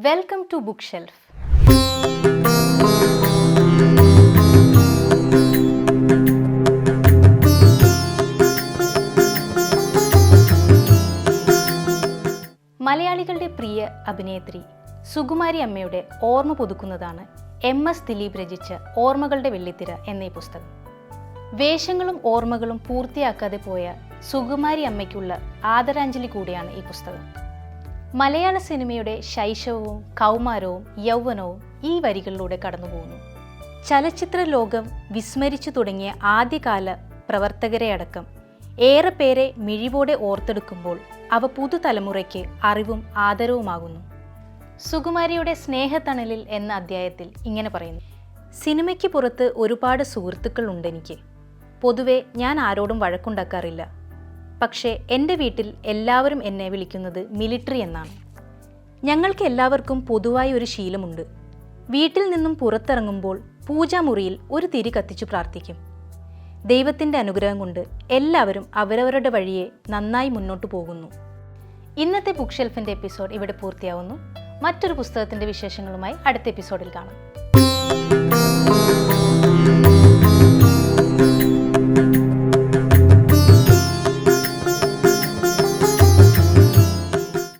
Welcome to book shelf. മലയാളികളുടെ പ്രിയ അഭിനേത്രി സുകുമാരി അമ്മയുടെ ഓർമ്മ പുതുക്കുന്നതാണ് MS ദിലീപ് രചിച്ച ഓർമ്മകളുടെ വെള്ളിത്തിര എന്ന ഈ പുസ്തകം. വേഷങ്ങളും ഓർമ്മകളും പൂർത്തിയാക്കാതെ പോയ സുകുമാരി അമ്മയ്ക്കുള്ള ആദരാഞ്ജലി കൂടിയാണ് ഈ പുസ്തകം. മലയാള സിനിമയുടെ ശൈശവവും കൗമാരവും യൗവനവും ഈ വരികളിലൂടെ കടന്നുപോകുന്നു. ചലച്ചിത്ര ലോകം വിസ്മരിച്ചു തുടങ്ങിയ ആദ്യകാല പ്രവർത്തകരെ അടക്കം ഏറെ പേരെ മിഴിവോടെ ഓർത്തെടുക്കുമ്പോൾ അവ പുതുതലമുറയ്ക്ക് അറിവും ആദരവുമാകുന്നു. സുകുമാരിയുടെ സ്നേഹത്തണലിൽ എന്ന അധ്യായത്തിൽ ഇങ്ങനെ പറയുന്നു: സിനിമയ്ക്ക് പുറത്ത് ഒരുപാട് സുഹൃത്തുക്കൾ ഉണ്ടെനിക്ക്. പൊതുവെ ഞാൻ ആരോടും വഴക്കുണ്ടാക്കാറില്ല. പക്ഷേ എൻ്റെ വീട്ടിൽ എല്ലാവരും എന്നെ വിളിക്കുന്നത് മിലിറ്ററി എന്നാണ്. ഞങ്ങൾക്ക് എല്ലാവർക്കും പൊതുവായി ഒരു ശീലമുണ്ട്. വീട്ടിൽ നിന്നും പുറത്തിറങ്ങുമ്പോൾ പൂജാമുറിയിൽ ഒരു തിരി കത്തിച്ചു പ്രാർത്ഥിക്കും. ദൈവത്തിൻ്റെ അനുഗ്രഹം കൊണ്ട് എല്ലാവരും അവരവരുടെ വഴിയെ നന്നായി മുന്നോട്ട് പോകുന്നു. ഇന്നത്തെ ബുക്ക് ഷെൽഫിൻ്റെ എപ്പിസോഡ് ഇവിടെ പൂർത്തിയാവുന്നു. മറ്റൊരു പുസ്തകത്തിൻ്റെ വിശേഷങ്ങളുമായി അടുത്ത എപ്പിസോഡിൽ കാണാം.